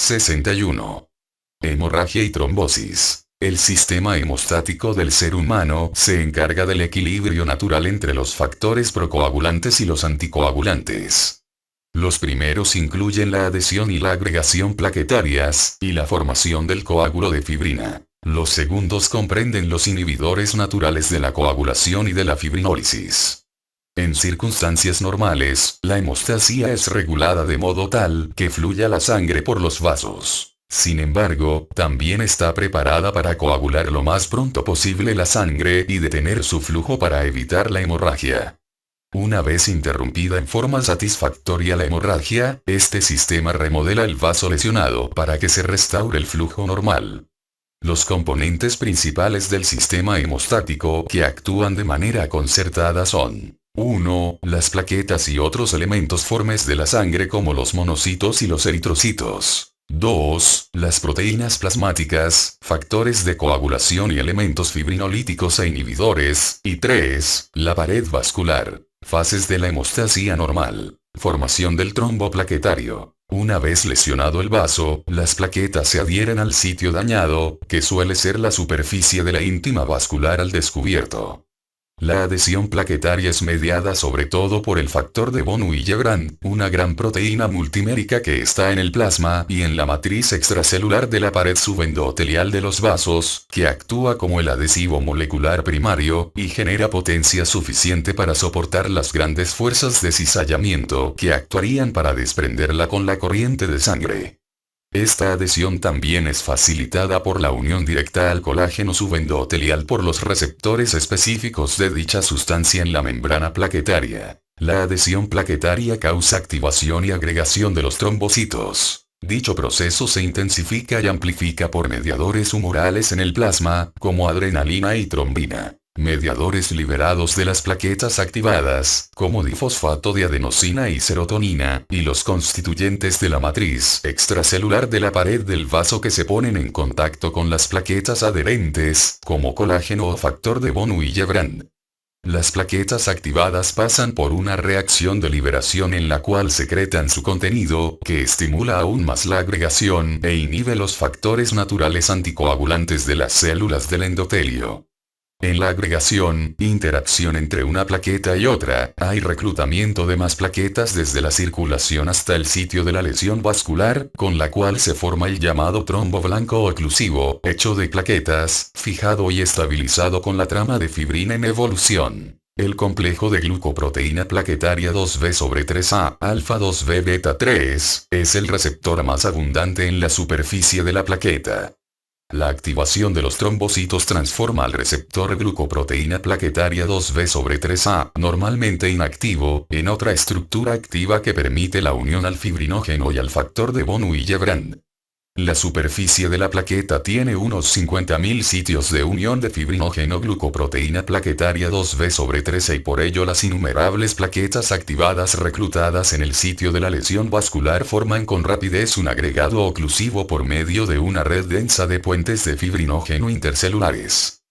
61. Hemorragia y trombosis. El sistema hemostático del ser humano se encarga del equilibrio natural entre los factores procoagulantes y los anticoagulantes. Los primeros incluyen la adhesión y la agregación plaquetarias, y la formación del coágulo de fibrina. Los segundos comprenden los inhibidores naturales de la coagulación y de la fibrinólisis. En circunstancias normales, la hemostasia es regulada de modo tal que fluya la sangre por los vasos. Sin embargo, también está preparada para coagular lo más pronto posible la sangre y detener su flujo para evitar la hemorragia. Una vez interrumpida en forma satisfactoria la hemorragia, este sistema remodela el vaso lesionado para que se restaure el flujo normal. Los componentes principales del sistema hemostático que actúan de manera concertada son: 1. Las plaquetas y otros elementos formes de la sangre como los monocitos y los eritrocitos. 2. Las proteínas plasmáticas, factores de coagulación y elementos fibrinolíticos e inhibidores. Y 3. La pared vascular. Fases de la hemostasia normal. Formación del trombo plaquetario. Una vez lesionado el vaso, las plaquetas se adhieren al sitio dañado, que suele ser la superficie de la íntima vascular al descubierto. La adhesión plaquetaria es mediada sobre todo por el factor de von Willebrand, una gran proteína multimérica que está en el plasma y en la matriz extracelular de la pared subendotelial de los vasos, que actúa como el adhesivo molecular primario, y genera potencia suficiente para soportar las grandes fuerzas de cizallamiento que actuarían para desprenderla con la corriente de sangre. Esta adhesión también es facilitada por la unión directa al colágeno subendotelial por los receptores específicos de dicha sustancia en la membrana plaquetaria. La adhesión plaquetaria causa activación y agregación de los trombocitos. Dicho proceso se intensifica y amplifica por mediadores humorales en el plasma, como adrenalina y trombina. Mediadores liberados de las plaquetas activadas, como difosfato de adenosina y serotonina, y los constituyentes de la matriz extracelular de la pared del vaso que se ponen en contacto con las plaquetas adherentes, como colágeno o factor de von Willebrand. Las plaquetas activadas pasan por una reacción de liberación en la cual secretan su contenido, que estimula aún más la agregación e inhibe los factores naturales anticoagulantes de las células del endotelio. En la agregación, interacción entre una plaqueta y otra, hay reclutamiento de más plaquetas desde la circulación hasta el sitio de la lesión vascular, con la cual se forma el llamado trombo blanco oclusivo, hecho de plaquetas, fijado y estabilizado con la trama de fibrina en evolución. El complejo de glucoproteína plaquetaria 2B/3A, alfa 2B beta 3, es el receptor más abundante en la superficie de la plaqueta. La activación de los trombocitos transforma al receptor glucoproteína plaquetaria 2B/3A, normalmente inactivo, en otra estructura activa que permite la unión al fibrinógeno y al factor de von Willebrand. La superficie de la plaqueta tiene unos 50.000 sitios de unión de fibrinógeno glucoproteína plaquetaria 2B/3A y por ello las innumerables plaquetas activadas reclutadas en el sitio de la lesión vascular forman con rapidez un agregado oclusivo por medio de una red densa de puentes de fibrinógeno intercelulares.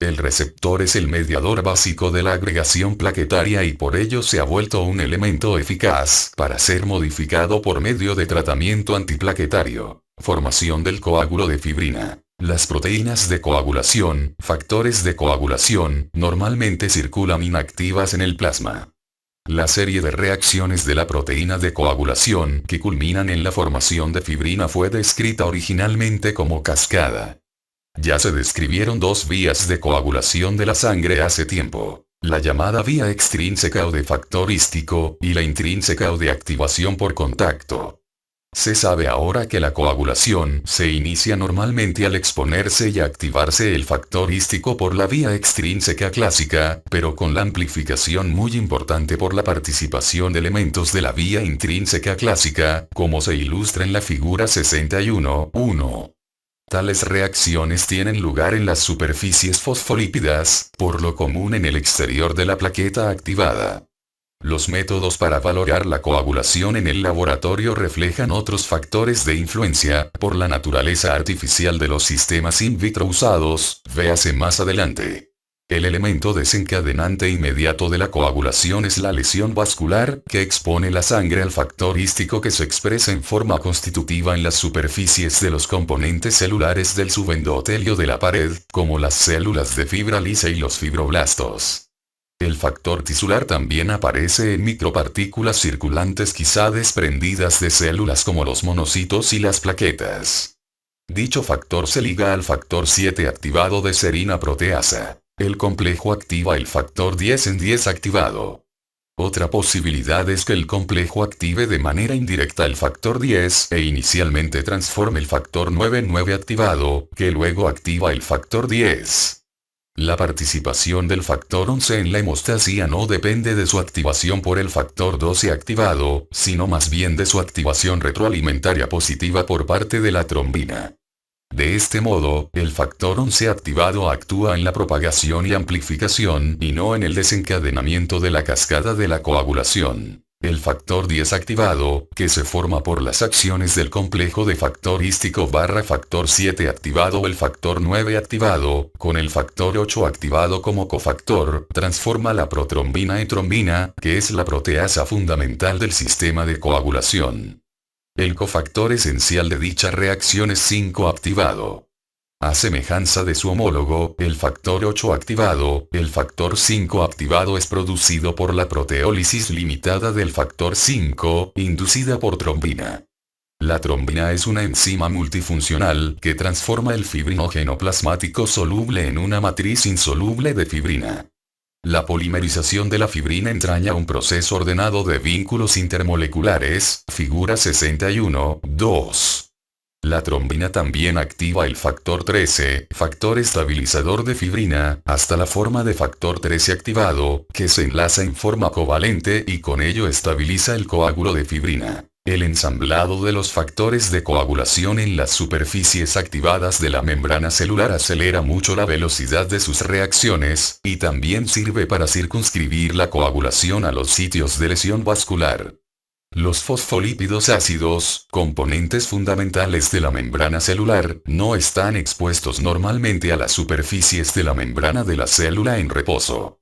El receptor es el mediador básico de la agregación plaquetaria y por ello se ha vuelto un elemento eficaz para ser modificado por medio de tratamiento antiplaquetario. Formación del coágulo de fibrina. Las proteínas de coagulación, factores de coagulación, normalmente circulan inactivas en el plasma. La serie de reacciones de la proteína de coagulación que culminan en la formación de fibrina fue descrita originalmente como cascada. Ya se describieron dos vías de coagulación de la sangre hace tiempo. La llamada vía extrínseca o de factorístico, y la intrínseca o de activación por contacto. Se sabe ahora que la coagulación se inicia normalmente al exponerse y activarse el factor hístico por la vía extrínseca clásica, pero con la amplificación muy importante por la participación de elementos de la vía intrínseca clásica, como se ilustra en la figura 61.1. Tales reacciones tienen lugar en las superficies fosfolípidas, por lo común en el exterior de la plaqueta activada. Los métodos para valorar la coagulación en el laboratorio reflejan otros factores de influencia, por la naturaleza artificial de los sistemas in vitro usados, véase más adelante. El elemento desencadenante inmediato de la coagulación es la lesión vascular, que expone la sangre al factor hístico que se expresa en forma constitutiva en las superficies de los componentes celulares del subendotelio de la pared, como las células de fibra lisa y los fibroblastos. El factor tisular también aparece en micropartículas circulantes quizá desprendidas de células como los monocitos y las plaquetas. Dicho factor se liga al factor 7 activado de serina proteasa. El complejo activa el factor 10 en 10 activado. Otra posibilidad es que el complejo active de manera indirecta el factor 10 e inicialmente transforme el factor 9 en 9 activado, que luego activa el factor 10. La participación del factor 11 en la hemostasia no depende de su activación por el factor 12 activado, sino más bien de su activación retroalimentaria positiva por parte de la trombina. De este modo, el factor 11 activado actúa en la propagación y amplificación y no en el desencadenamiento de la cascada de la coagulación. El factor 10 activado, que se forma por las acciones del complejo de factor hístico / factor 7 activado o el factor 9 activado, con el factor 8 activado como cofactor, transforma la protrombina en trombina, que es la proteasa fundamental del sistema de coagulación. El cofactor esencial de dicha reacción es 5 activado. A semejanza de su homólogo, el factor 8 activado, el factor 5 activado es producido por la proteólisis limitada del factor 5, inducida por trombina. La trombina es una enzima multifuncional que transforma el fibrinógeno plasmático soluble en una matriz insoluble de fibrina. La polimerización de la fibrina entraña un proceso ordenado de vínculos intermoleculares, figura 61.2. La trombina también activa el factor 13, factor estabilizador de fibrina, hasta la forma de factor 13 activado, que se enlaza en forma covalente y con ello estabiliza el coágulo de fibrina. El ensamblado de los factores de coagulación en las superficies activadas de la membrana celular acelera mucho la velocidad de sus reacciones, y también sirve para circunscribir la coagulación a los sitios de lesión vascular. Los fosfolípidos ácidos, componentes fundamentales de la membrana celular, no están expuestos normalmente a las superficies de la membrana de la célula en reposo.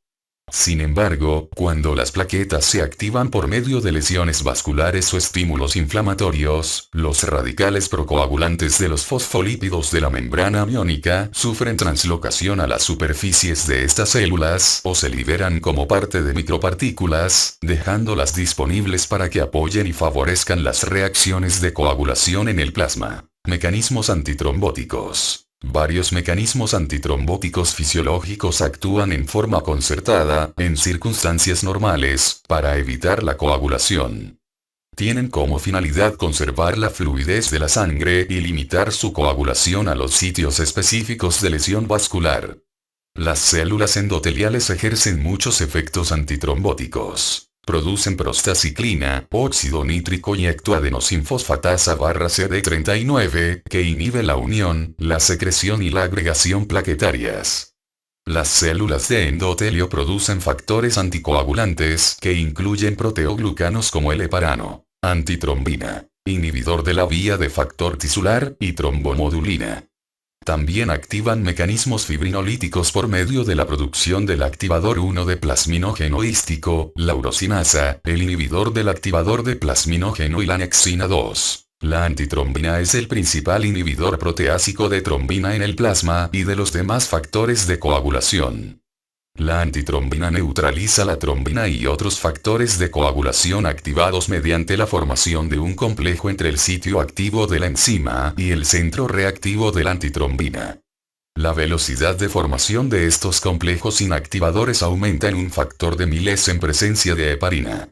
Sin embargo, cuando las plaquetas se activan por medio de lesiones vasculares o estímulos inflamatorios, los radicales procoagulantes de los fosfolípidos de la membrana amiónica sufren translocación a las superficies de estas células o se liberan como parte de micropartículas, dejándolas disponibles para que apoyen y favorezcan las reacciones de coagulación en el plasma. Mecanismos antitrombóticos. Varios mecanismos antitrombóticos fisiológicos actúan en forma concertada, en circunstancias normales, para evitar la coagulación. Tienen como finalidad conservar la fluidez de la sangre y limitar su coagulación a los sitios específicos de lesión vascular. Las células endoteliales ejercen muchos efectos antitrombóticos. Producen prostaciclina, óxido nítrico y ectoadenosinfosfatasa CD39, que inhibe la unión, la secreción y la agregación plaquetarias. Las células de endotelio producen factores anticoagulantes, que incluyen proteoglucanos como el heparano, antitrombina, inhibidor de la vía de factor tisular, y trombomodulina. También activan mecanismos fibrinolíticos por medio de la producción del activador 1 de plasminógeno hístico, la urosinasa, el inhibidor del activador de plasminógeno y la anexina 2. La antitrombina es el principal inhibidor proteásico de trombina en el plasma y de los demás factores de coagulación. La antitrombina neutraliza la trombina y otros factores de coagulación activados mediante la formación de un complejo entre el sitio activo de la enzima y el centro reactivo de la antitrombina. La velocidad de formación de estos complejos inactivadores aumenta en un factor de miles en presencia de heparina.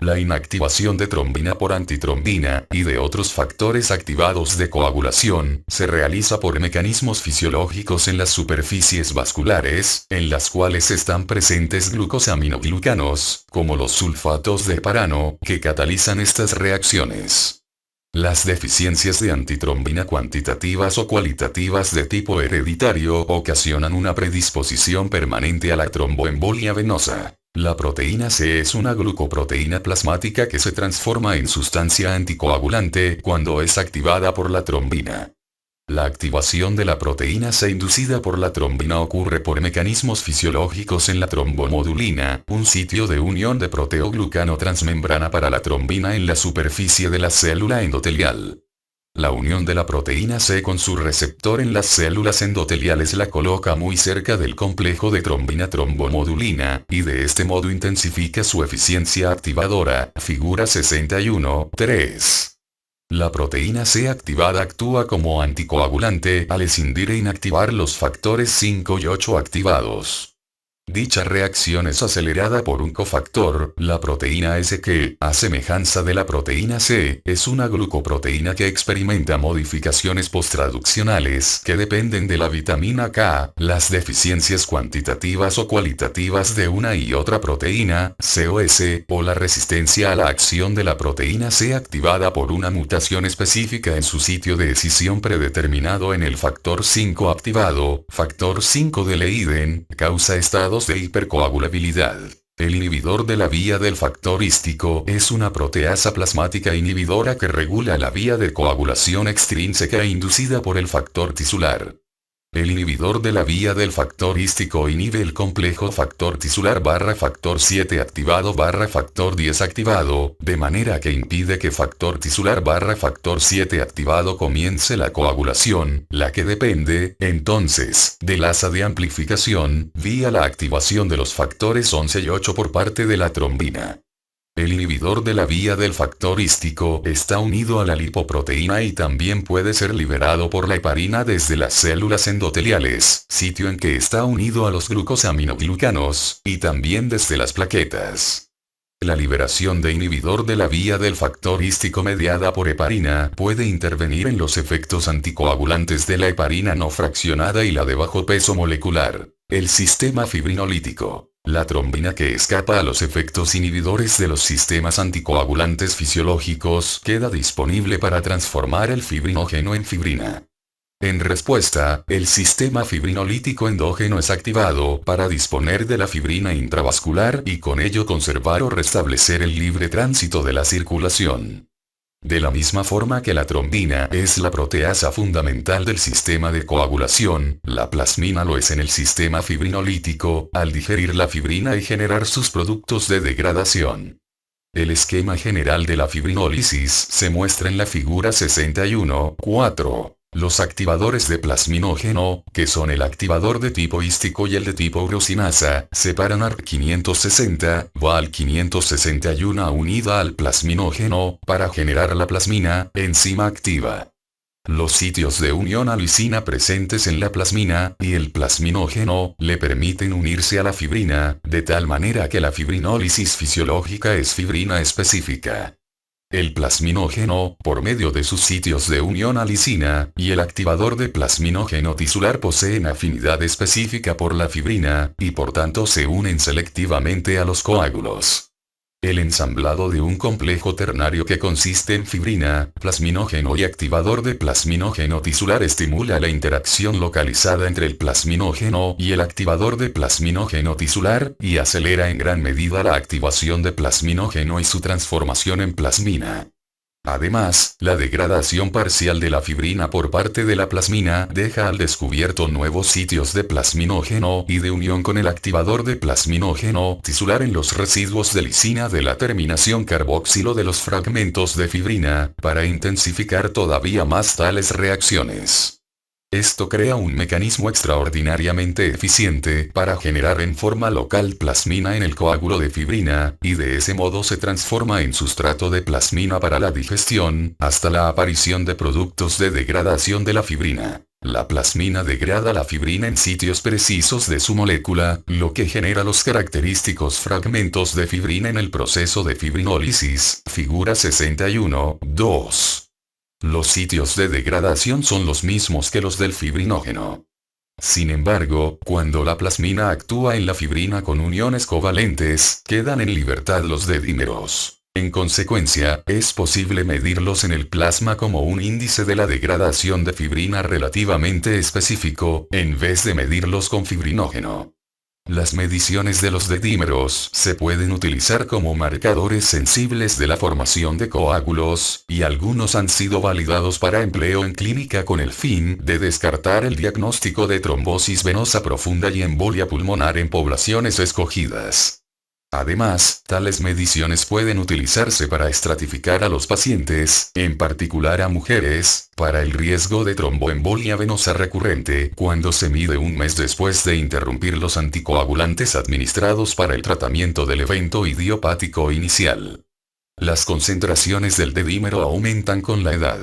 La inactivación de trombina por antitrombina y de otros factores activados de coagulación se realiza por mecanismos fisiológicos en las superficies vasculares, en las cuales están presentes glucosaminoglucanos, como los sulfatos de heparano, que catalizan estas reacciones. Las deficiencias de antitrombina cuantitativas o cualitativas de tipo hereditario ocasionan una predisposición permanente a la tromboembolia venosa. La proteína C es una glucoproteína plasmática que se transforma en sustancia anticoagulante cuando es activada por la trombina. La activación de la proteína C inducida por la trombina ocurre por mecanismos fisiológicos en la trombomodulina, un sitio de unión de proteoglucano transmembrana para la trombina en la superficie de la célula endotelial. La unión de la proteína C con su receptor en las células endoteliales la coloca muy cerca del complejo de trombina trombomodulina, y de este modo intensifica su eficiencia activadora, figura 61.3. La proteína C activada actúa como anticoagulante al escindir e inactivar los factores 5 y 8 activados. Dicha reacción es acelerada por un cofactor, la proteína S que, a semejanza de la proteína C, es una glucoproteína que experimenta modificaciones posttraduccionales que dependen de la vitamina K, las deficiencias cuantitativas o cualitativas de una y otra proteína, C o S, o la resistencia a la acción de la proteína C activada por una mutación específica en su sitio de escisión predeterminado en el factor 5 activado, factor 5 de Leiden, causa estados de hipercoagulabilidad. El inhibidor de la vía del factor hístico es una proteasa plasmática inhibidora que regula la vía de coagulación extrínseca inducida por el factor tisular. El inhibidor de la vía del factor hístico inhibe el complejo factor tisular factor 7 activado factor 10 activado, de manera que impide que factor tisular factor 7 activado comience la coagulación, la que depende, entonces, del asa de amplificación, vía la activación de los factores 11 y 8 por parte de la trombina. El inhibidor de la vía del factor hístico está unido a la lipoproteína y también puede ser liberado por la heparina desde las células endoteliales, sitio en que está unido a los glucosaminoglucanos, y también desde las plaquetas. La liberación de inhibidor de la vía del factor hístico mediada por heparina puede intervenir en los efectos anticoagulantes de la heparina no fraccionada y la de bajo peso molecular. El sistema fibrinolítico. La trombina que escapa a los efectos inhibidores de los sistemas anticoagulantes fisiológicos queda disponible para transformar el fibrinógeno en fibrina. En respuesta, el sistema fibrinolítico endógeno es activado para disponer de la fibrina intravascular y con ello conservar o restablecer el libre tránsito de la circulación. De la misma forma que la trombina es la proteasa fundamental del sistema de coagulación, la plasmina lo es en el sistema fibrinolítico, al digerir la fibrina y generar sus productos de degradación. El esquema general de la fibrinólisis se muestra en la figura 61.4. Los activadores de plasminógeno, que son el activador de tipo hístico y el de tipo urosinasa, separan ARC560, Val 561 unida al plasminógeno, para generar la plasmina, enzima activa. Los sitios de unión a lisina presentes en la plasmina, y el plasminógeno, le permiten unirse a la fibrina, de tal manera que la fibrinólisis fisiológica es fibrina específica. El plasminógeno, por medio de sus sitios de unión a lisina, y el activador de plasminógeno tisular poseen afinidad específica por la fibrina, y por tanto se unen selectivamente a los coágulos. El ensamblado de un complejo ternario que consiste en fibrina, plasminógeno y activador de plasminógeno tisular estimula la interacción localizada entre el plasminógeno y el activador de plasminógeno tisular, y acelera en gran medida la activación de plasminógeno y su transformación en plasmina. Además, la degradación parcial de la fibrina por parte de la plasmina deja al descubierto nuevos sitios de plasminógeno y de unión con el activador de plasminógeno tisular en los residuos de lisina de la terminación carboxilo de los fragmentos de fibrina, para intensificar todavía más tales reacciones. Esto crea un mecanismo extraordinariamente eficiente para generar en forma local plasmina en el coágulo de fibrina, y de ese modo se transforma en sustrato de plasmina para la digestión, hasta la aparición de productos de degradación de la fibrina. La plasmina degrada la fibrina en sitios precisos de su molécula, lo que genera los característicos fragmentos de fibrina en el proceso de fibrinólisis, figura 61.2. Los sitios de degradación son los mismos que los del fibrinógeno. Sin embargo, cuando la plasmina actúa en la fibrina con uniones covalentes, quedan en libertad los dedímeros. En consecuencia, es posible medirlos en el plasma como un índice de la degradación de fibrina relativamente específico, en vez de medirlos con fibrinógeno. Las mediciones de los dedímeros se pueden utilizar como marcadores sensibles de la formación de coágulos, y algunos han sido validados para empleo en clínica con el fin de descartar el diagnóstico de trombosis venosa profunda y embolia pulmonar en poblaciones escogidas. Además, tales mediciones pueden utilizarse para estratificar a los pacientes, en particular a mujeres, para el riesgo de tromboembolia venosa recurrente, cuando se mide un mes después de interrumpir los anticoagulantes administrados para el tratamiento del evento idiopático inicial. Las concentraciones del dedímero aumentan con la edad.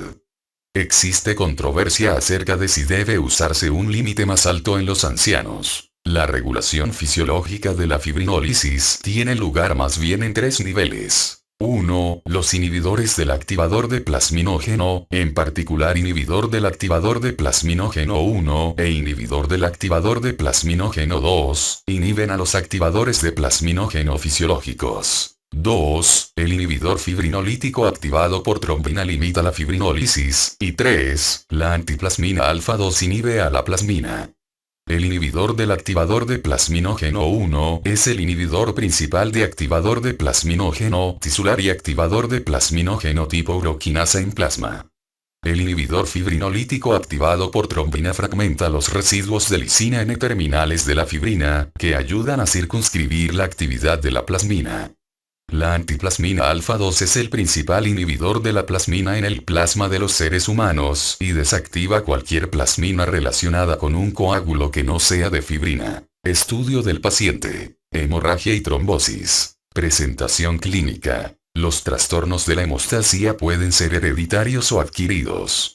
Existe controversia acerca de si debe usarse un límite más alto en los ancianos. La regulación fisiológica de la fibrinólisis tiene lugar más bien en 3 niveles. 1. Los inhibidores del activador de plasminógeno, en particular inhibidor del activador de plasminógeno 1 e inhibidor del activador de plasminógeno 2, inhiben a los activadores de plasminógeno fisiológicos. 2. El inhibidor fibrinolítico activado por trombina limita la fibrinólisis. Y 3. La antiplasmina alfa 2 inhibe a la plasmina. El inhibidor del activador de plasminógeno 1 es el inhibidor principal de activador de plasminógeno tisular y activador de plasminógeno tipo uroquinasa en plasma. El inhibidor fibrinolítico activado por trombina fragmenta los residuos de lisina N terminales de la fibrina, que ayudan a circunscribir la actividad de la plasmina. La antiplasmina alfa 2 es el principal inhibidor de la plasmina en el plasma de los seres humanos y desactiva cualquier plasmina relacionada con un coágulo que no sea de fibrina. Estudio del paciente. Hemorragia y trombosis. Presentación clínica. Los trastornos de la hemostasia pueden ser hereditarios o adquiridos.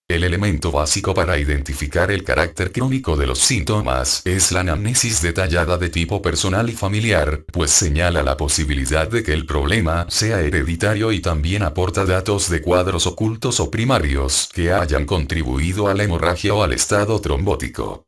El elemento básico para identificar el carácter crónico de los síntomas es la anamnesis detallada de tipo personal y familiar, pues señala la posibilidad de que el problema sea hereditario y también aporta datos de cuadros ocultos o primarios que hayan contribuido a la hemorragia o al estado trombótico.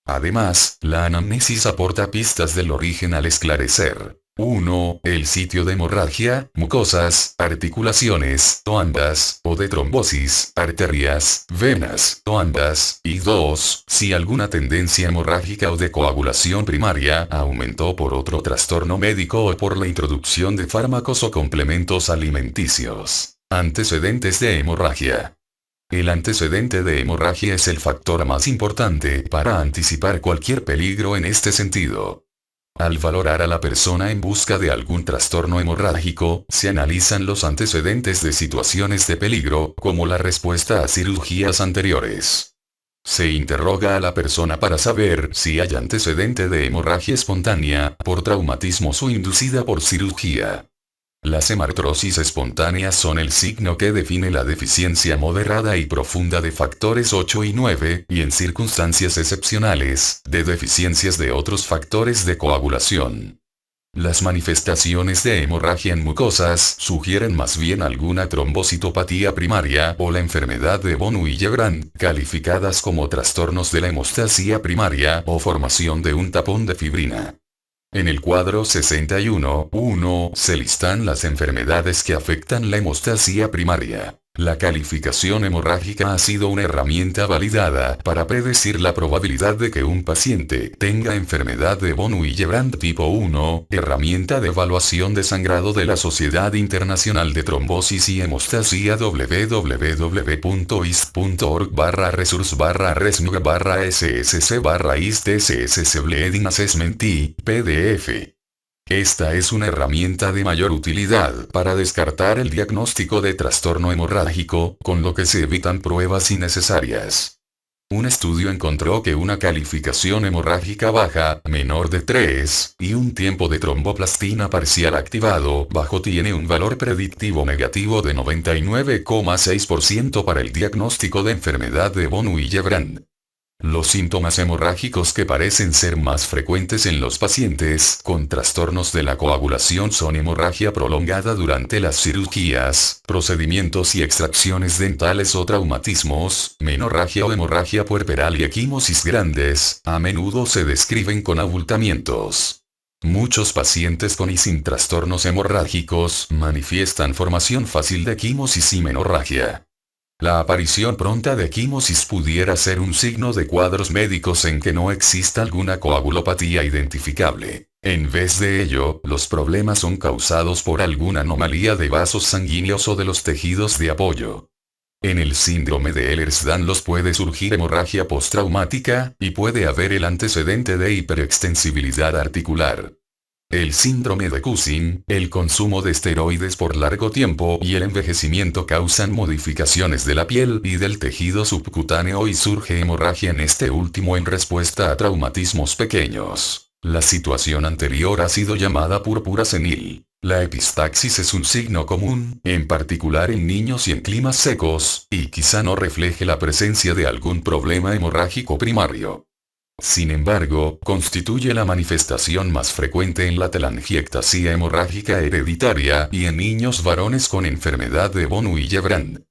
Además, la anamnesis aporta pistas del origen al esclarecer. 1. El sitio de hemorragia, mucosas, articulaciones, toandas, o de trombosis, arterias, venas, toandas, y 2. Si alguna tendencia hemorrágica o de coagulación primaria aumentó por otro trastorno médico o por la introducción de fármacos o complementos alimenticios. Antecedentes de hemorragia. El antecedente de hemorragia es el factor más importante para anticipar cualquier peligro en este sentido. Al valorar a la persona en busca de algún trastorno hemorrágico, se analizan los antecedentes de situaciones de peligro, como la respuesta a cirugías anteriores. Se interroga a la persona para saber si hay antecedente de hemorragia espontánea, por traumatismos o inducida por cirugía. Las hemartrosis espontáneas son el signo que define la deficiencia moderada y profunda de factores 8 y 9, y en circunstancias excepcionales, de deficiencias de otros factores de coagulación. Las manifestaciones de hemorragia en mucosas sugieren más bien alguna trombocitopatía primaria o la enfermedad de von Willebrand, calificadas como trastornos de la hemostasia primaria o formación de un tapón de fibrina. En el cuadro 61.1 se listan las enfermedades que afectan la hemostasia primaria. La calificación hemorrágica ha sido una herramienta validada para predecir la probabilidad de que un paciente tenga enfermedad de von Willebrand tipo 1, herramienta de evaluación de sangrado de la Sociedad Internacional de Trombosis y Hemostasia www.is.org/resource/resmug/ssc/istcss Bleeding Assessment y PDF. Esta es una herramienta de mayor utilidad para descartar el diagnóstico de trastorno hemorrágico, con lo que se evitan pruebas innecesarias. Un estudio encontró que una calificación hemorrágica baja, menor de 3, y un tiempo de tromboplastina parcial activado bajo tiene un valor predictivo negativo de 99,6% para el diagnóstico de enfermedad de von Willebrand. Los síntomas hemorrágicos que parecen ser más frecuentes en los pacientes con trastornos de la coagulación son hemorragia prolongada durante las cirugías, procedimientos y extracciones dentales o traumatismos, menorragia o hemorragia puerperal y equimosis grandes, a menudo se describen con abultamientos. Muchos pacientes con y sin trastornos hemorrágicos manifiestan formación fácil de equimosis y menorragia. La aparición pronta de quimosis pudiera ser un signo de cuadros médicos en que no exista alguna coagulopatía identificable. En vez de ello, los problemas son causados por alguna anomalía de vasos sanguíneos o de los tejidos de apoyo. En el síndrome de Ehlers-Danlos puede surgir hemorragia postraumática, y puede haber el antecedente de hiperextensibilidad articular. El síndrome de Cushing, el consumo de esteroides por largo tiempo y el envejecimiento causan modificaciones de la piel y del tejido subcutáneo y surge hemorragia en este último en respuesta a traumatismos pequeños. La situación anterior ha sido llamada púrpura senil. La epistaxis es un signo común, en particular en niños y en climas secos, y quizá no refleje la presencia de algún problema hemorrágico primario. Sin embargo, constituye la manifestación más frecuente en la telangiectasia hemorrágica hereditaria y en niños varones con enfermedad de von Willebrand.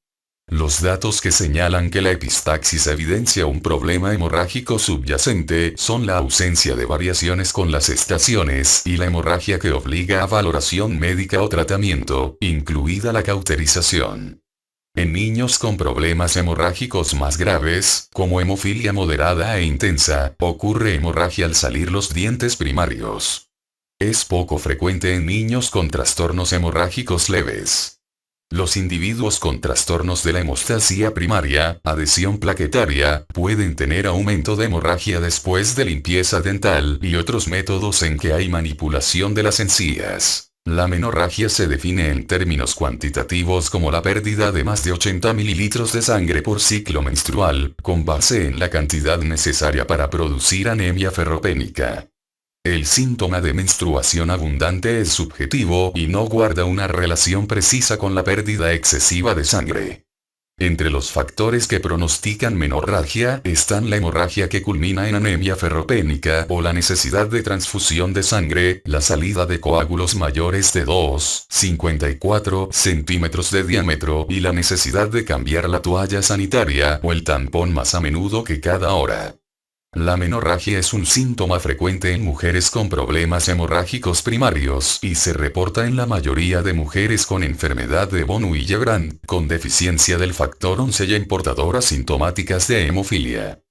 Los datos que señalan que la epistaxis evidencia un problema hemorrágico subyacente son la ausencia de variaciones con las estaciones y la hemorragia que obliga a valoración médica o tratamiento, incluida la cauterización. En niños con problemas hemorrágicos más graves, como hemofilia moderada e intensa, ocurre hemorragia al salir los dientes primarios. Es poco frecuente en niños con trastornos hemorrágicos leves. Los individuos con trastornos de la hemostasia primaria, adhesión plaquetaria, pueden tener aumento de hemorragia después de limpieza dental y otros métodos en que hay manipulación de las encías. La menorragia se define en términos cuantitativos como la pérdida de más de 80 mililitros de sangre por ciclo menstrual, con base en la cantidad necesaria para producir anemia ferropénica. El síntoma de menstruación abundante es subjetivo y no guarda una relación precisa con la pérdida excesiva de sangre. Entre los factores que pronostican menorragia están la hemorragia que culmina en anemia ferropénica o la necesidad de transfusión de sangre, la salida de coágulos mayores de 2,54 centímetros de diámetro y la necesidad de cambiar la toalla sanitaria o el tampón más a menudo que cada hora. La menorragia es un síntoma frecuente en mujeres con problemas hemorrágicos primarios y se reporta en la mayoría de mujeres con enfermedad de von Willebrand, con deficiencia del factor 11 y portadoras sintomáticas de hemofilia.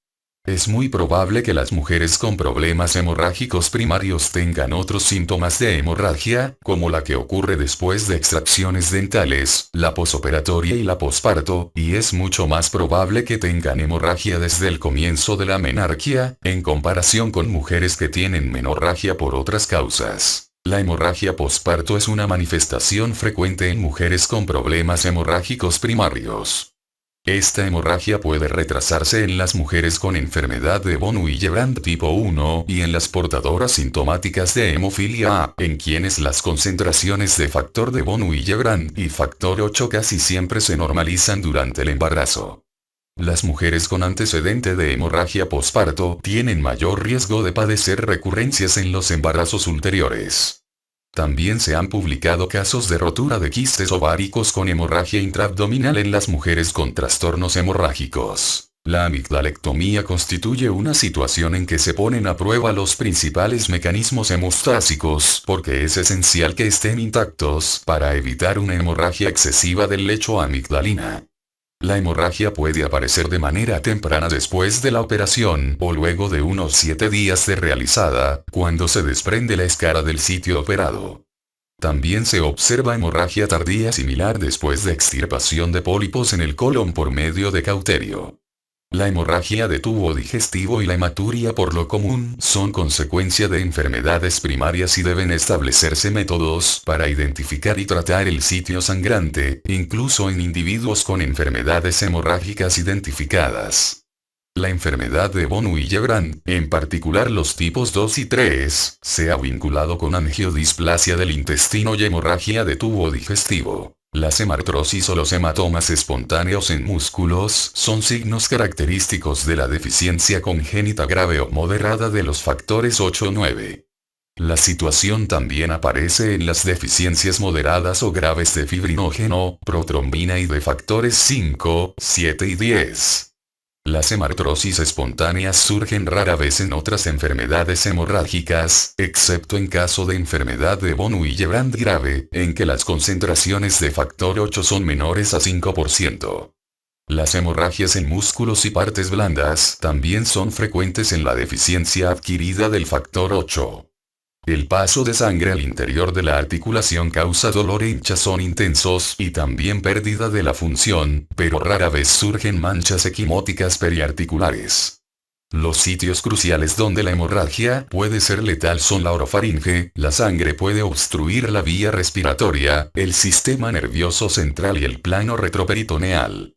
Es muy probable que las mujeres con problemas hemorrágicos primarios tengan otros síntomas de hemorragia, como la que ocurre después de extracciones dentales, la posoperatoria y la posparto, y es mucho más probable que tengan hemorragia desde el comienzo de la menarquia, en comparación con mujeres que tienen menorragia por otras causas. La hemorragia posparto es una manifestación frecuente en mujeres con problemas hemorrágicos primarios. Esta hemorragia puede retrasarse en las mujeres con enfermedad de von Willebrand tipo 1 y en las portadoras sintomáticas de hemofilia A, en quienes las concentraciones de factor de von Willebrand y factor 8 casi siempre se normalizan durante el embarazo. Las mujeres con antecedente de hemorragia posparto tienen mayor riesgo de padecer recurrencias en los embarazos ulteriores. También se han publicado casos de rotura de quistes ováricos con hemorragia intraabdominal en las mujeres con trastornos hemorrágicos. La amigdalectomía constituye una situación en que se ponen a prueba los principales mecanismos hemostásicos porque es esencial que estén intactos para evitar una hemorragia excesiva del lecho amigdalina. La hemorragia puede aparecer de manera temprana después de la operación o luego de unos 7 días de realizada, cuando se desprende la escara del sitio operado. También se observa hemorragia tardía similar después de extirpación de pólipos en el colon por medio de cauterio. La hemorragia de tubo digestivo y la hematuria por lo común son consecuencia de enfermedades primarias y deben establecerse métodos para identificar y tratar el sitio sangrante, incluso en individuos con enfermedades hemorrágicas identificadas. La enfermedad de von Willebrand, en particular los tipos 2 y 3, se ha vinculado con angiodisplasia del intestino y hemorragia de tubo digestivo. Las hemartrosis o los hematomas espontáneos en músculos son signos característicos de la deficiencia congénita grave o moderada de los factores 8 o 9. La situación también aparece en las deficiencias moderadas o graves de fibrinógeno, protrombina y de factores 5, 7 y 10. Las hemartrosis espontáneas surgen rara vez en otras enfermedades hemorrágicas, excepto en caso de enfermedad de von Willebrand grave, en que las concentraciones de factor 8 son menores a 5%. Las hemorragias en músculos y partes blandas también son frecuentes en la deficiencia adquirida del factor 8. El paso de sangre al interior de la articulación causa dolor e hinchazón intensos y también pérdida de la función, pero rara vez surgen manchas equimóticas periarticulares. Los sitios cruciales donde la hemorragia puede ser letal son la orofaringe, la sangre puede obstruir la vía respiratoria, el sistema nervioso central y el plano retroperitoneal.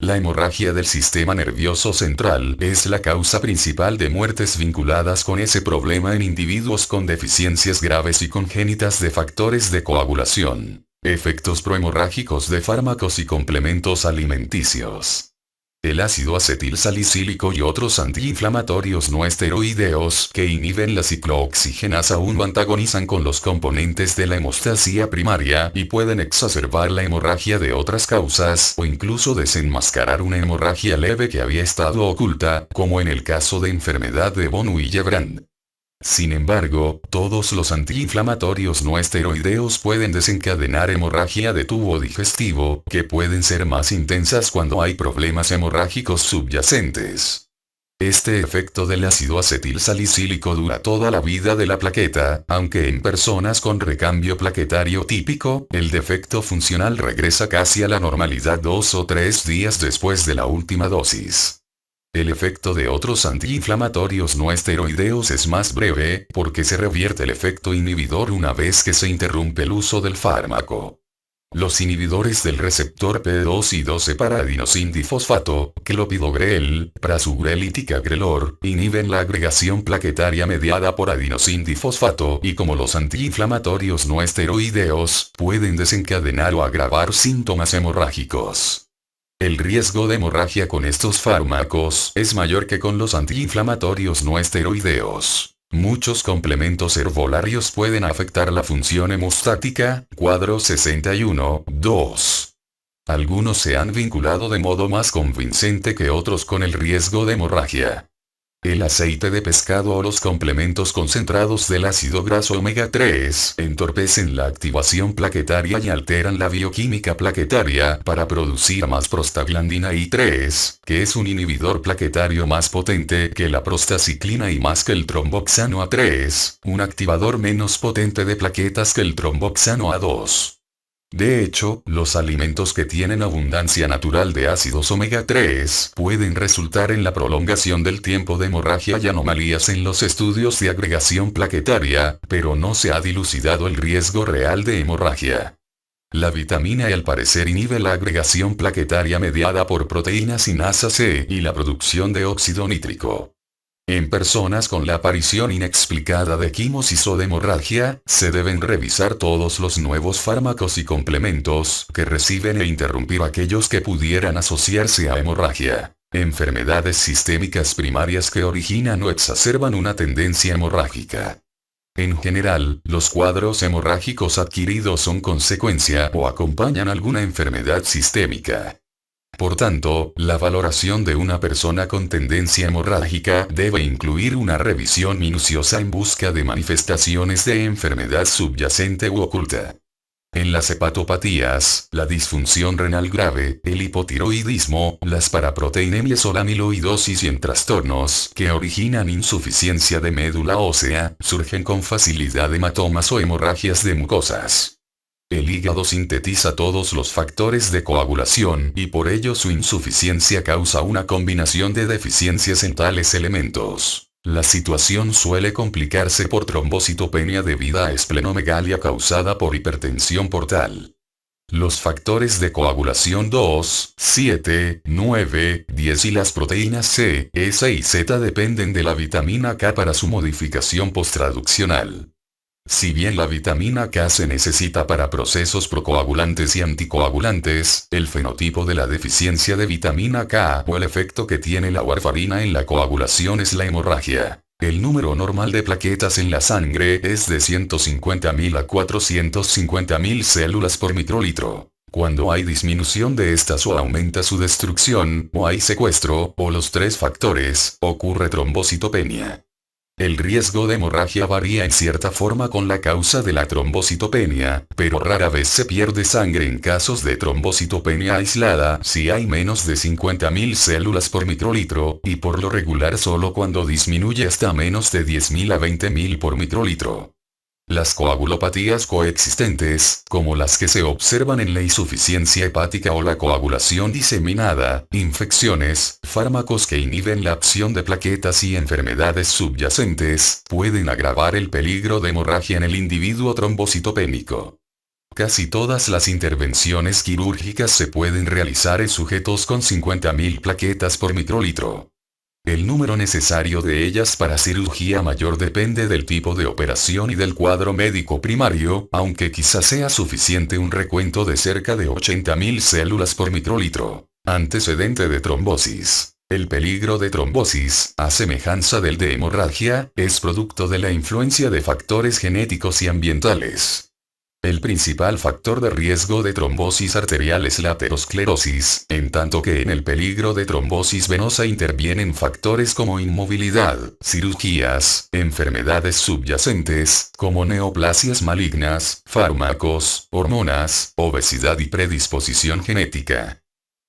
La hemorragia del sistema nervioso central es la causa principal de muertes vinculadas con ese problema en individuos con deficiencias graves y congénitas de factores de coagulación. Efectos prohemorrágicos de fármacos y complementos alimenticios. El ácido acetil salicílico y otros antiinflamatorios no esteroideos que inhiben la ciclooxigenasa 1 antagonizan con los componentes de la hemostasia primaria y pueden exacerbar la hemorragia de otras causas o incluso desenmascarar una hemorragia leve que había estado oculta, como en el caso de enfermedad de von Willebrand. Sin embargo, todos los antiinflamatorios no esteroideos pueden desencadenar hemorragia de tubo digestivo, que pueden ser más intensas cuando hay problemas hemorrágicos subyacentes. Este efecto del ácido acetil salicílico dura toda la vida de la plaqueta, aunque en personas con recambio plaquetario típico, el defecto funcional regresa casi a la normalidad 2 o 3 días después de la última dosis. El efecto de otros antiinflamatorios no esteroideos es más breve, porque se revierte el efecto inhibidor una vez que se interrumpe el uso del fármaco. Los inhibidores del receptor P2 y 12 para adenosindifosfato, clopidogrel, prasugrel y ticagrelor, inhiben la agregación plaquetaria mediada por adenosindifosfato y como los antiinflamatorios no esteroideos, pueden desencadenar o agravar síntomas hemorrágicos. El riesgo de hemorragia con estos fármacos es mayor que con los antiinflamatorios no esteroideos. Muchos complementos herbolarios pueden afectar la función hemostática, cuadro 61.2. Algunos se han vinculado de modo más convincente que otros con el riesgo de hemorragia. El aceite de pescado o los complementos concentrados del ácido graso omega 3 entorpecen la activación plaquetaria y alteran la bioquímica plaquetaria para producir más prostaglandina I3, que es un inhibidor plaquetario más potente que la prostaciclina y más que el tromboxano A3, un activador menos potente de plaquetas que el tromboxano A2. De hecho, los alimentos que tienen abundancia natural de ácidos omega 3 pueden resultar en la prolongación del tiempo de hemorragia y anomalías en los estudios de agregación plaquetaria, pero no se ha dilucidado el riesgo real de hemorragia. La vitamina E al parecer inhibe la agregación plaquetaria mediada por proteína sinasa C y la producción de óxido nítrico. En personas con la aparición inexplicada de quimosis o de hemorragia, se deben revisar todos los nuevos fármacos y complementos que reciben e interrumpir aquellos que pudieran asociarse a hemorragia. Enfermedades sistémicas primarias que originan o exacerban una tendencia hemorrágica. En general, los cuadros hemorrágicos adquiridos son consecuencia o acompañan alguna enfermedad sistémica. Por tanto, la valoración de una persona con tendencia hemorrágica debe incluir una revisión minuciosa en busca de manifestaciones de enfermedad subyacente u oculta. En las hepatopatías, la disfunción renal grave, el hipotiroidismo, las paraproteinemias o la amiloidosis y en trastornos que originan insuficiencia de médula ósea, surgen con facilidad hematomas o hemorragias de mucosas. El hígado sintetiza todos los factores de coagulación y por ello su insuficiencia causa una combinación de deficiencias en tales elementos. La situación suele complicarse por trombocitopenia debida a esplenomegalia causada por hipertensión portal. Los factores de coagulación 2, 7, 9, 10 y las proteínas C, S y Z dependen de la vitamina K para su modificación posttraduccional. Si bien la vitamina K se necesita para procesos procoagulantes y anticoagulantes, el fenotipo de la deficiencia de vitamina K o el efecto que tiene la warfarina en la coagulación es la hemorragia. El número normal de plaquetas en la sangre es de 150.000 a 450.000 células por microlitro. Cuando hay disminución de estas o aumenta su destrucción, o hay secuestro, o los tres factores, ocurre trombocitopenia. El riesgo de hemorragia varía en cierta forma con la causa de la trombocitopenia, pero rara vez se pierde sangre en casos de trombocitopenia aislada si hay menos de 50.000 células por microlitro, y por lo regular solo cuando disminuye hasta menos de 10.000 a 20.000 por microlitro. Las coagulopatías coexistentes, como las que se observan en la insuficiencia hepática o la coagulación diseminada, infecciones, fármacos que inhiben la acción de plaquetas y enfermedades subyacentes, pueden agravar el peligro de hemorragia en el individuo trombocitopénico. Casi todas las intervenciones quirúrgicas se pueden realizar en sujetos con 50.000 plaquetas por microlitro. El número necesario de ellas para cirugía mayor depende del tipo de operación y del cuadro médico primario, aunque quizás sea suficiente un recuento de cerca de 80.000 células por microlitro. Antecedente de trombosis. El peligro de trombosis, a semejanza del de hemorragia, es producto de la influencia de factores genéticos y ambientales. El principal factor de riesgo de trombosis arterial es la aterosclerosis, en tanto que en el peligro de trombosis venosa intervienen factores como inmovilidad, cirugías, enfermedades subyacentes, como neoplasias malignas, fármacos, hormonas, obesidad y predisposición genética.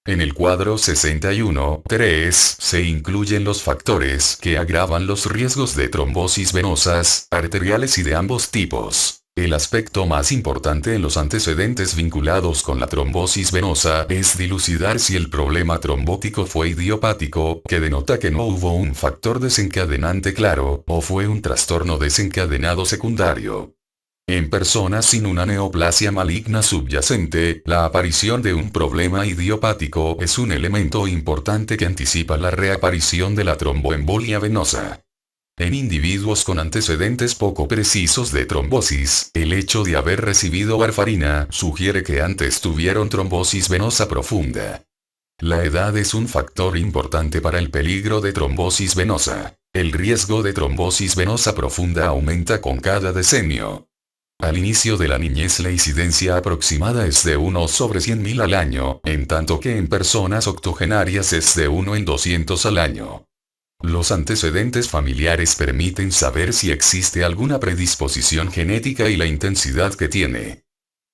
En el cuadro 61.3 se incluyen los factores que agravan los riesgos de trombosis venosas, arteriales y de ambos tipos. El aspecto más importante en los antecedentes vinculados con la trombosis venosa es dilucidar si el problema trombótico fue idiopático, que denota que no hubo un factor desencadenante claro, o fue un trastorno desencadenado secundario. En personas sin una neoplasia maligna subyacente, la aparición de un problema idiopático es un elemento importante que anticipa la reaparición de la tromboembolia venosa. En individuos con antecedentes poco precisos de trombosis, el hecho de haber recibido warfarina sugiere que antes tuvieron trombosis venosa profunda. La edad es un factor importante para el peligro de trombosis venosa. El riesgo de trombosis venosa profunda aumenta con cada decenio. Al inicio de la niñez la incidencia aproximada es de 1 sobre 100.000 al año, en tanto que en personas octogenarias es de 1 en 200 al año. Los antecedentes familiares permiten saber si existe alguna predisposición genética y la intensidad que tiene.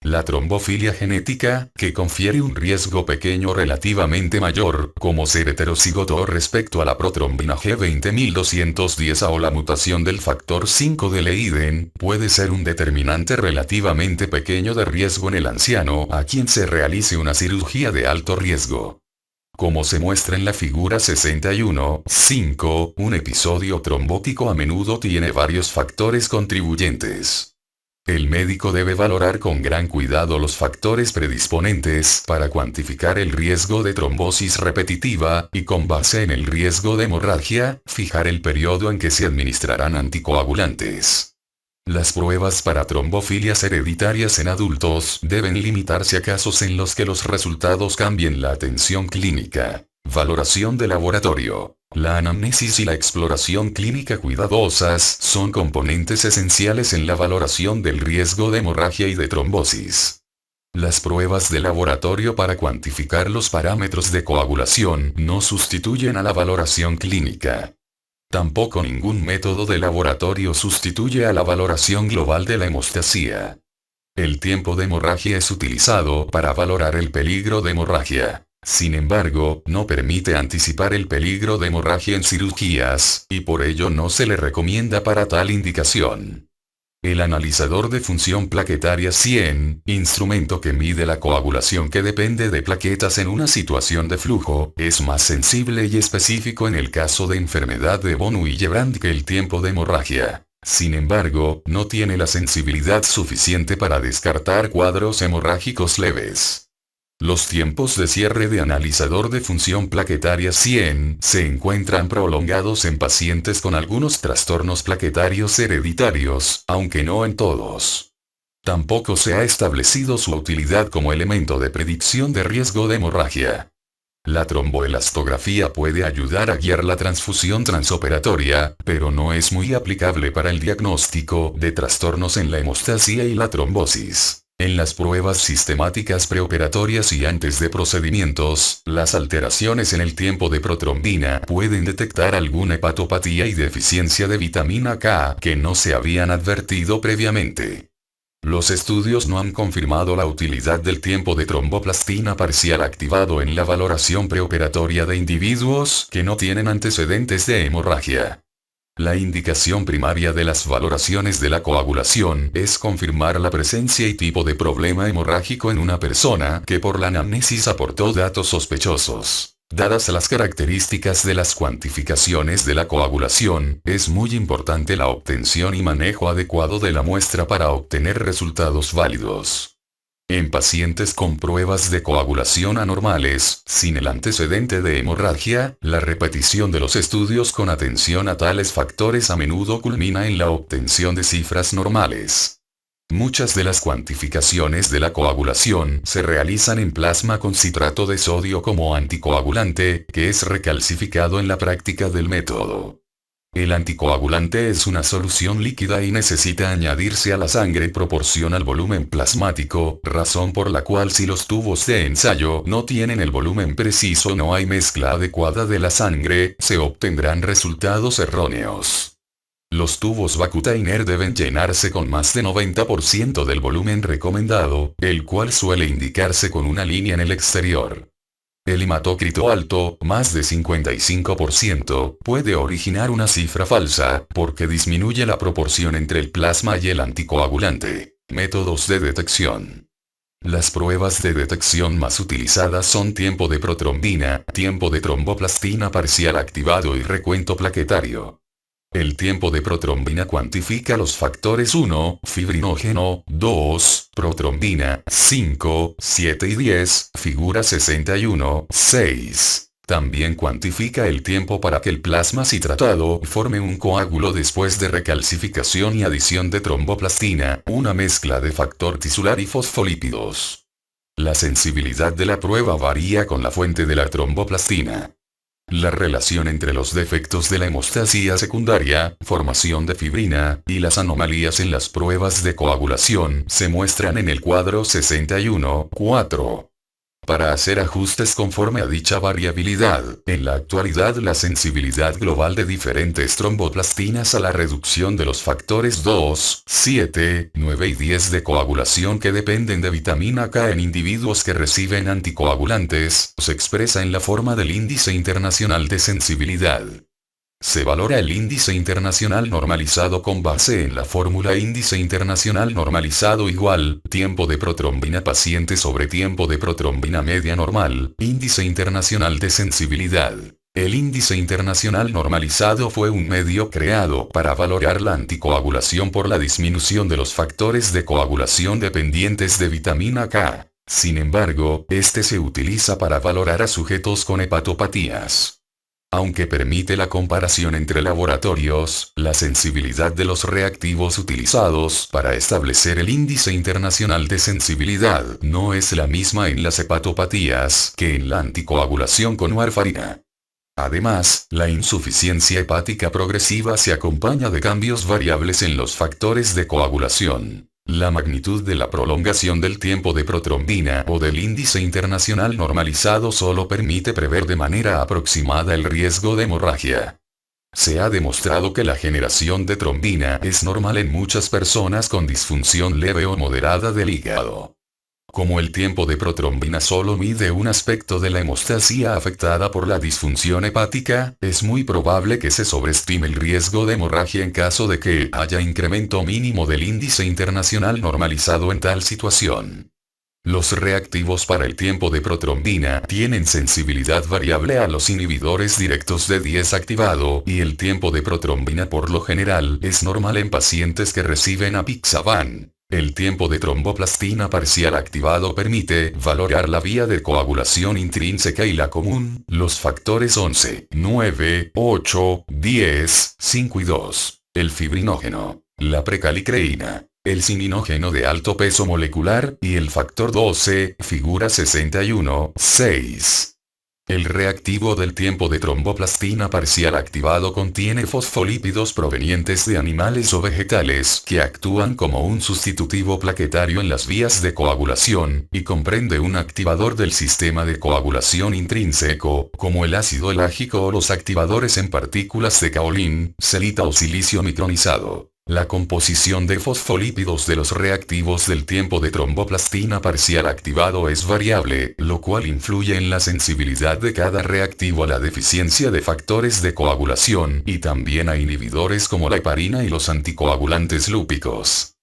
La trombofilia genética, que confiere un riesgo pequeño relativamente mayor, como ser heterocigoto respecto a la protrombina G20210A o la mutación del factor 5 de Leiden, puede ser un determinante relativamente pequeño de riesgo en el anciano a quien se realice una cirugía de alto riesgo. Como se muestra en la figura 61.5, un episodio trombótico a menudo tiene varios factores contribuyentes. El médico debe valorar con gran cuidado los factores predisponentes para cuantificar el riesgo de trombosis repetitiva, y con base en el riesgo de hemorragia, fijar el periodo en que se administrarán anticoagulantes. Las pruebas para trombofilias hereditarias en adultos deben limitarse a casos en los que los resultados cambien la atención clínica. Valoración de laboratorio. La anamnesis y la exploración clínica cuidadosas son componentes esenciales en la valoración del riesgo de hemorragia y de trombosis. Las pruebas de laboratorio para cuantificar los parámetros de coagulación no sustituyen a la valoración clínica. Tampoco ningún método de laboratorio sustituye a la valoración global de la hemostasia. El tiempo de hemorragia es utilizado para valorar el peligro de hemorragia. Sin embargo, no permite anticipar el peligro de hemorragia en cirugías, y por ello no se le recomienda para tal indicación. El analizador de función plaquetaria 100, instrumento que mide la coagulación que depende de plaquetas en una situación de flujo, es más sensible y específico en el caso de enfermedad de von Willebrand que el tiempo de hemorragia. Sin embargo, no tiene la sensibilidad suficiente para descartar cuadros hemorrágicos leves. Los tiempos de cierre de analizador de función plaquetaria 100 se encuentran prolongados en pacientes con algunos trastornos plaquetarios hereditarios, aunque no en todos. Tampoco se ha establecido su utilidad como elemento de predicción de riesgo de hemorragia. La tromboelastografía puede ayudar a guiar la transfusión transoperatoria, pero no es muy aplicable para el diagnóstico de trastornos en la hemostasia y la trombosis. En las pruebas sistemáticas preoperatorias y antes de procedimientos, las alteraciones en el tiempo de protrombina pueden detectar alguna hepatopatía y deficiencia de vitamina K que no se habían advertido previamente. Los estudios no han confirmado la utilidad del tiempo de tromboplastina parcial activado en la valoración preoperatoria de individuos que no tienen antecedentes de hemorragia. La indicación primaria de las valoraciones de la coagulación es confirmar la presencia y tipo de problema hemorrágico en una persona que por la anamnesis aportó datos sospechosos. Dadas las características de las cuantificaciones de la coagulación, es muy importante la obtención y manejo adecuado de la muestra para obtener resultados válidos. En pacientes con pruebas de coagulación anormales, sin el antecedente de hemorragia, la repetición de los estudios con atención a tales factores a menudo culmina en la obtención de cifras normales. Muchas de las cuantificaciones de la coagulación se realizan en plasma con citrato de sodio como anticoagulante, que es recalcificado en la práctica del método. El anticoagulante es una solución líquida y necesita añadirse a la sangre en proporción al volumen plasmático, razón por la cual si los tubos de ensayo no tienen el volumen preciso, no hay mezcla adecuada de la sangre, se obtendrán resultados erróneos. Los tubos Vacutainer deben llenarse con más de 90% del volumen recomendado, el cual suele indicarse con una línea en el exterior. El hematócrito alto, más de 55%, puede originar una cifra falsa, porque disminuye la proporción entre el plasma y el anticoagulante. Métodos de detección. Las pruebas de detección más utilizadas son tiempo de protrombina, tiempo de tromboplastina parcial activado y recuento plaquetario. El tiempo de protrombina cuantifica los factores 1, fibrinógeno, 2, protrombina, 5, 7 y 10, figura 61, 6. También cuantifica el tiempo para que el plasma citratado forme un coágulo después de recalcificación y adición de tromboplastina, una mezcla de factor tisular y fosfolípidos. La sensibilidad de la prueba varía con la fuente de la tromboplastina. La relación entre los defectos de la hemostasia secundaria, formación de fibrina, y las anomalías en las pruebas de coagulación se muestran en el cuadro 61.4. Para hacer ajustes conforme a dicha variabilidad, en la actualidad la sensibilidad global de diferentes tromboplastinas a la reducción de los factores 2, 7, 9 y 10 de coagulación que dependen de vitamina K en individuos que reciben anticoagulantes, se expresa en la forma del índice internacional de sensibilidad. Se valora el índice internacional normalizado con base en la fórmula índice internacional normalizado igual, tiempo de protrombina paciente sobre tiempo de protrombina media normal, índice internacional de sensibilidad. El índice internacional normalizado fue un medio creado para valorar la anticoagulación por la disminución de los factores de coagulación dependientes de vitamina K. Sin embargo, este se utiliza para valorar a sujetos con hepatopatías. Aunque permite la comparación entre laboratorios, la sensibilidad de los reactivos utilizados para establecer el índice internacional de sensibilidad no es la misma en las hepatopatías que en la anticoagulación con warfarina. Además, la insuficiencia hepática progresiva se acompaña de cambios variables en los factores de coagulación. La magnitud de la prolongación del tiempo de protrombina o del índice internacional normalizado solo permite prever de manera aproximada el riesgo de hemorragia. Se ha demostrado que la generación de trombina es normal en muchas personas con disfunción leve o moderada del hígado. Como el tiempo de protrombina solo mide un aspecto de la hemostasia afectada por la disfunción hepática, es muy probable que se sobreestime el riesgo de hemorragia en caso de que haya incremento mínimo del índice internacional normalizado en tal situación. Los reactivos para el tiempo de protrombina tienen sensibilidad variable a los inhibidores directos de 10 activado y el tiempo de protrombina por lo general es normal en pacientes que reciben apixaban. El tiempo de tromboplastina parcial activado permite valorar la vía de coagulación intrínseca y la común, los factores 11, 9, 8, 10, 5 y 2, el fibrinógeno, la precalicreína, el cininógeno de alto peso molecular y el factor 12, figura 61, 6. El reactivo del tiempo de tromboplastina parcial activado contiene fosfolípidos provenientes de animales o vegetales que actúan como un sustitutivo plaquetario en las vías de coagulación, y comprende un activador del sistema de coagulación intrínseco, como el ácido elágico o los activadores en partículas de caolín, celita o silicio micronizado. La composición de fosfolípidos de los reactivos del tiempo de tromboplastina parcial activado es variable, lo cual influye en la sensibilidad de cada reactivo a la deficiencia de factores de coagulación y también a inhibidores como la heparina y los anticoagulantes lúpicos.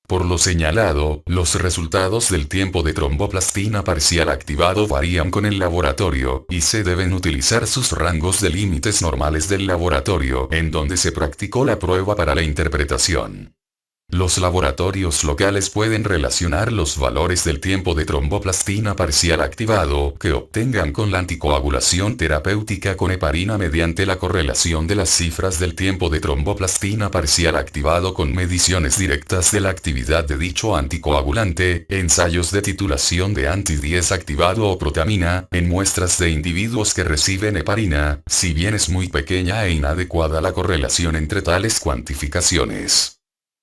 Por lo señalado, los resultados del tiempo de tromboplastina parcial activado varían con el laboratorio, y se deben utilizar sus rangos de límites normales del laboratorio en donde se practicó la prueba para la interpretación. Los laboratorios locales pueden relacionar los valores del tiempo de tromboplastina parcial activado que obtengan con la anticoagulación terapéutica con heparina mediante la correlación de las cifras del tiempo de tromboplastina parcial activado con mediciones directas de la actividad de dicho anticoagulante, ensayos de titulación de anti-10 activado o protamina, en muestras de individuos que reciben heparina, si bien es muy pequeña e inadecuada la correlación entre tales cuantificaciones.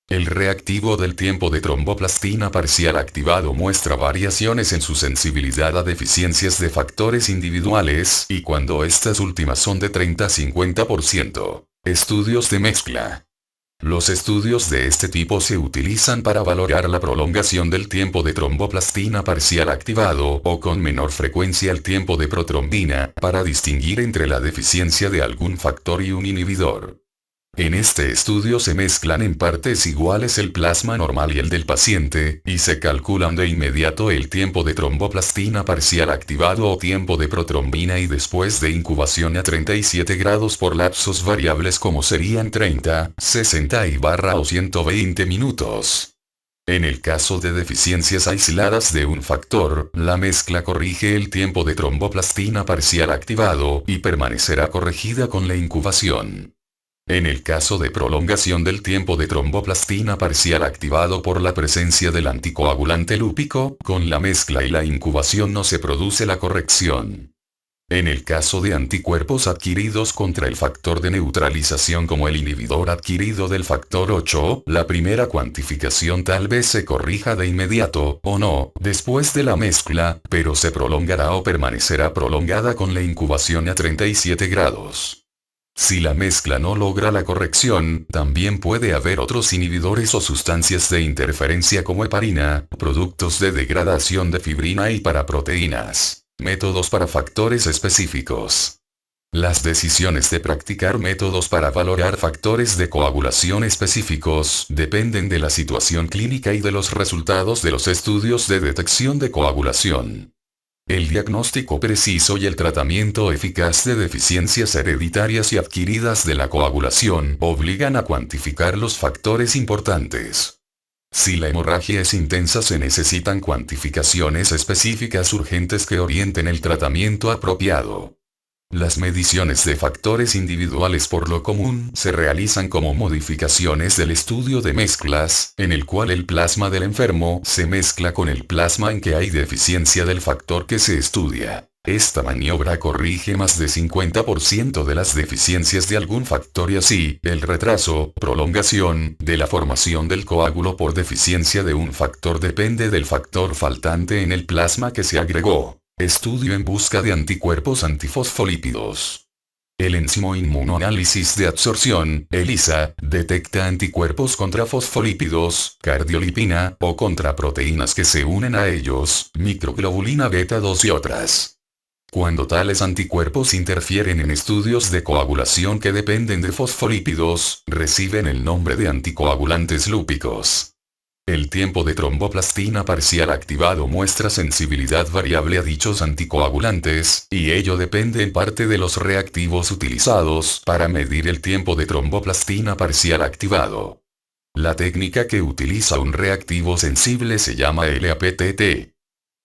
El reactivo del tiempo de tromboplastina parcial activado muestra variaciones en su sensibilidad a deficiencias de factores individuales, y cuando estas últimas son de 30 a 50%. Estudios de mezcla. Los estudios de este tipo se utilizan para valorar la prolongación del tiempo de tromboplastina parcial activado o con menor frecuencia el tiempo de protrombina, para distinguir entre la deficiencia de algún factor y un inhibidor. En este estudio se mezclan en partes iguales el plasma normal y el del paciente, y se calculan de inmediato el tiempo de tromboplastina parcial activado o tiempo de protrombina y después de incubación a 37 grados por lapsos variables como serían 30, 60 y o 120 minutos. En el caso de deficiencias aisladas de un factor, la mezcla corrige el tiempo de tromboplastina parcial activado y permanecerá corregida con la incubación. En el caso de prolongación del tiempo de tromboplastina parcial activado por la presencia del anticoagulante lúpico, con la mezcla y la incubación no se produce la corrección. En el caso de anticuerpos adquiridos contra el factor de neutralización como el inhibidor adquirido del factor 8, la primera cuantificación tal vez se corrija de inmediato, o no, después de la mezcla, pero se prolongará o permanecerá prolongada con la incubación a 37 grados. Si la mezcla no logra la corrección, también puede haber otros inhibidores o sustancias de interferencia como heparina, productos de degradación de fibrina y paraproteínas, métodos para factores específicos. Las decisiones de practicar métodos para valorar factores de coagulación específicos dependen de la situación clínica y de los resultados de los estudios de detección de coagulación. El diagnóstico preciso y el tratamiento eficaz de deficiencias hereditarias y adquiridas de la coagulación obligan a cuantificar los factores importantes. Si la hemorragia es intensa, se necesitan cuantificaciones específicas urgentes que orienten el tratamiento apropiado. Las mediciones de factores individuales por lo común se realizan como modificaciones del estudio de mezclas, en el cual el plasma del enfermo se mezcla con el plasma en que hay deficiencia del factor que se estudia. Esta maniobra corrige más de 50% de las deficiencias de algún factor y así, el retraso, prolongación, de la formación del coágulo por deficiencia de un factor depende del factor faltante en el plasma que se agregó. Estudio en busca de anticuerpos antifosfolípidos. El enzimo inmunoanálisis de absorción, ELISA, detecta anticuerpos contra fosfolípidos, cardiolipina, o contra proteínas que se unen a ellos, microglobulina beta 2 y otras. Cuando tales anticuerpos interfieren en estudios de coagulación que dependen de fosfolípidos, reciben el nombre de anticoagulantes lúpicos. El tiempo de tromboplastina parcial activado muestra sensibilidad variable a dichos anticoagulantes, y ello depende en parte de los reactivos utilizados para medir el tiempo de tromboplastina parcial activado. La técnica que utiliza un reactivo sensible se llama LAPTT.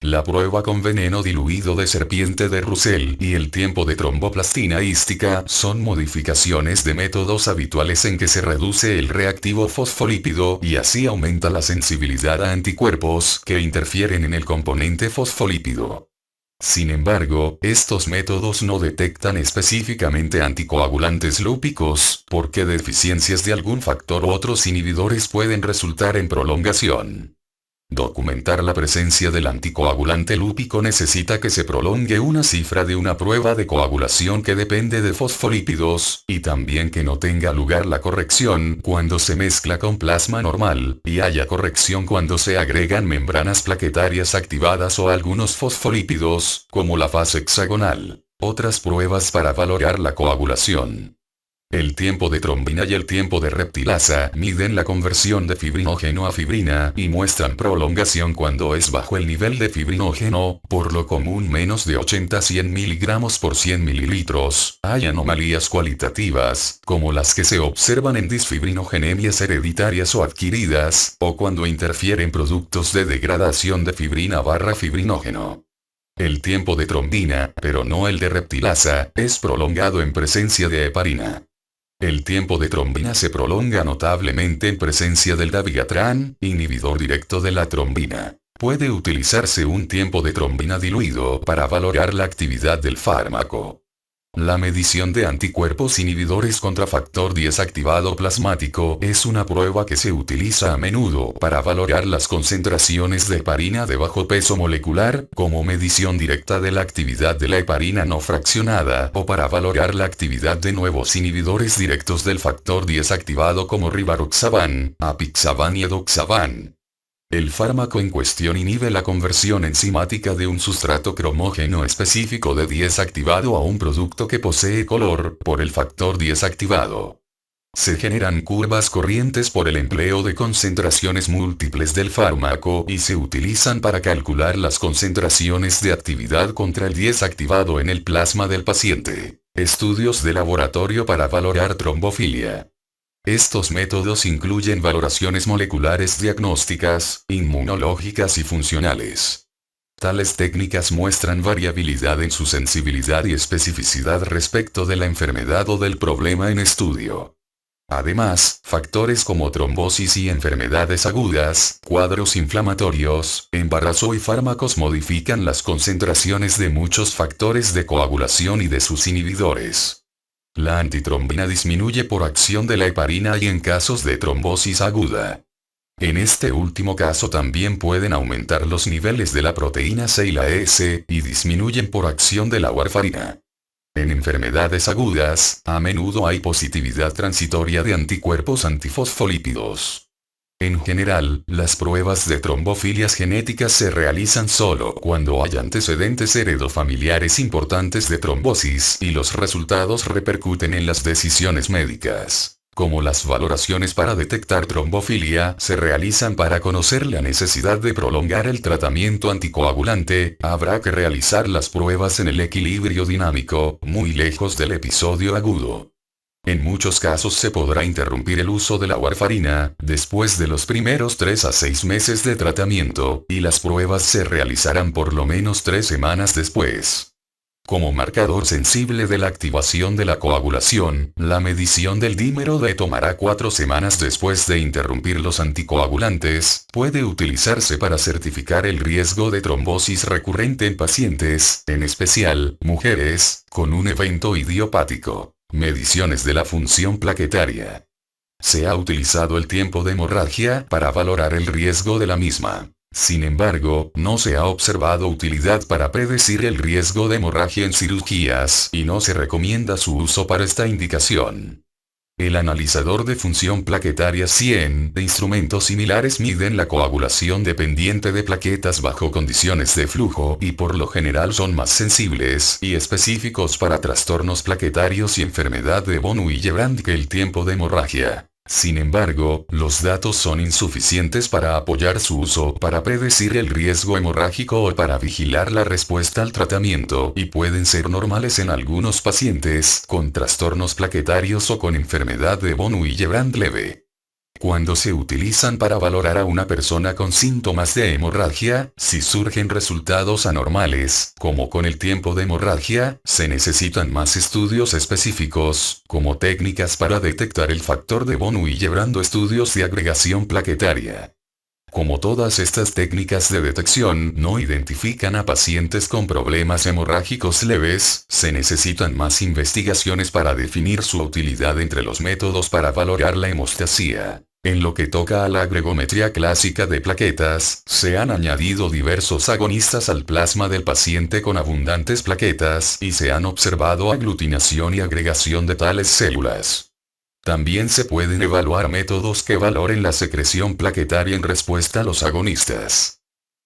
La prueba con veneno diluido de serpiente de Russell y el tiempo de tromboplastina hística son modificaciones de métodos habituales en que se reduce el reactivo fosfolípido y así aumenta la sensibilidad a anticuerpos que interfieren en el componente fosfolípido. Sin embargo, estos métodos no detectan específicamente anticoagulantes lúpicos, porque deficiencias de algún factor u otros inhibidores pueden resultar en prolongación. Documentar la presencia del anticoagulante lúpico necesita que se prolongue una cifra de una prueba de coagulación que depende de fosfolípidos, y también que no tenga lugar la corrección cuando se mezcla con plasma normal, y haya corrección cuando se agregan membranas plaquetarias activadas o algunos fosfolípidos, como la fase hexagonal. Otras pruebas para valorar la coagulación. El tiempo de trombina y el tiempo de reptilasa miden la conversión de fibrinógeno a fibrina y muestran prolongación cuando es bajo el nivel de fibrinógeno, por lo común menos de 80-100 miligramos por 100 mililitros. Hay anomalías cualitativas, como las que se observan en disfibrinogenemias hereditarias o adquiridas, o cuando interfieren productos de degradación de fibrina/fibrinógeno. El tiempo de trombina, pero no el de reptilasa, es prolongado en presencia de heparina. El tiempo de trombina se prolonga notablemente en presencia del dabigatran, inhibidor directo de la trombina. Puede utilizarse un tiempo de trombina diluido para valorar la actividad del fármaco. La medición de anticuerpos inhibidores contra factor 10 activado plasmático es una prueba que se utiliza a menudo para valorar las concentraciones de heparina de bajo peso molecular, como medición directa de la actividad de la heparina no fraccionada, o para valorar la actividad de nuevos inhibidores directos del factor 10 activado como rivaroxaban, apixaban y edoxaban. El fármaco en cuestión inhibe la conversión enzimática de un sustrato cromógeno específico de 10 activado a un producto que posee color, por el factor 10 activado. Se generan curvas corrientes por el empleo de concentraciones múltiples del fármaco y se utilizan para calcular las concentraciones de actividad contra el 10 activado en el plasma del paciente. Estudios de laboratorio para valorar trombofilia. Estos métodos incluyen valoraciones moleculares diagnósticas, inmunológicas y funcionales. Tales técnicas muestran variabilidad en su sensibilidad y especificidad respecto de la enfermedad o del problema en estudio. Además, factores como trombosis y enfermedades agudas, cuadros inflamatorios, embarazo y fármacos modifican las concentraciones de muchos factores de coagulación y de sus inhibidores. La antitrombina disminuye por acción de la heparina y en casos de trombosis aguda. En este último caso también pueden aumentar los niveles de la proteína C y la S, y disminuyen por acción de la warfarina. En enfermedades agudas, a menudo hay positividad transitoria de anticuerpos antifosfolípidos. En general, las pruebas de trombofilias genéticas se realizan solo cuando hay antecedentes heredofamiliares importantes de trombosis y los resultados repercuten en las decisiones médicas. Como las valoraciones para detectar trombofilia se realizan para conocer la necesidad de prolongar el tratamiento anticoagulante, habrá que realizar las pruebas en el equilibrio dinámico, muy lejos del episodio agudo. En muchos casos se podrá interrumpir el uso de la warfarina, después de los primeros 3 a 6 meses de tratamiento, y las pruebas se realizarán por lo menos 3 semanas después. Como marcador sensible de la activación de la coagulación, la medición del dímero D tomará 4 semanas después de interrumpir los anticoagulantes, puede utilizarse para certificar el riesgo de trombosis recurrente en pacientes, en especial, mujeres, con un evento idiopático. Mediciones de la función plaquetaria. Se ha utilizado el tiempo de hemorragia para valorar el riesgo de la misma. Sin embargo, no se ha observado utilidad para predecir el riesgo de hemorragia en cirugías y no se recomienda su uso para esta indicación. El analizador de función plaquetaria 100 de instrumentos similares miden la coagulación dependiente de plaquetas bajo condiciones de flujo y por lo general son más sensibles y específicos para trastornos plaquetarios y enfermedad de von Willebrand que el tiempo de hemorragia. Sin embargo, los datos son insuficientes para apoyar su uso para predecir el riesgo hemorrágico o para vigilar la respuesta al tratamiento y pueden ser normales en algunos pacientes con trastornos plaquetarios o con enfermedad de von Willebrand leve. Cuando se utilizan para valorar a una persona con síntomas de hemorragia, si surgen resultados anormales, como con el tiempo de hemorragia, se necesitan más estudios específicos, como técnicas para detectar el factor de von Willebrand o estudios de agregación plaquetaria. Como todas estas técnicas de detección no identifican a pacientes con problemas hemorrágicos leves, se necesitan más investigaciones para definir su utilidad entre los métodos para valorar la hemostasia. En lo que toca a la agregometría clásica de plaquetas, se han añadido diversos agonistas al plasma del paciente con abundantes plaquetas y se han observado aglutinación y agregación de tales células. También se pueden evaluar métodos que valoren la secreción plaquetaria en respuesta a los agonistas.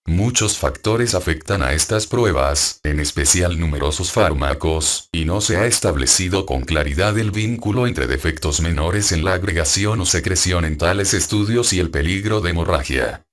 Muchos factores afectan a estas pruebas, en especial numerosos fármacos, y no se ha establecido con claridad el vínculo entre defectos menores en la agregación o secreción en tales estudios y el peligro de hemorragia.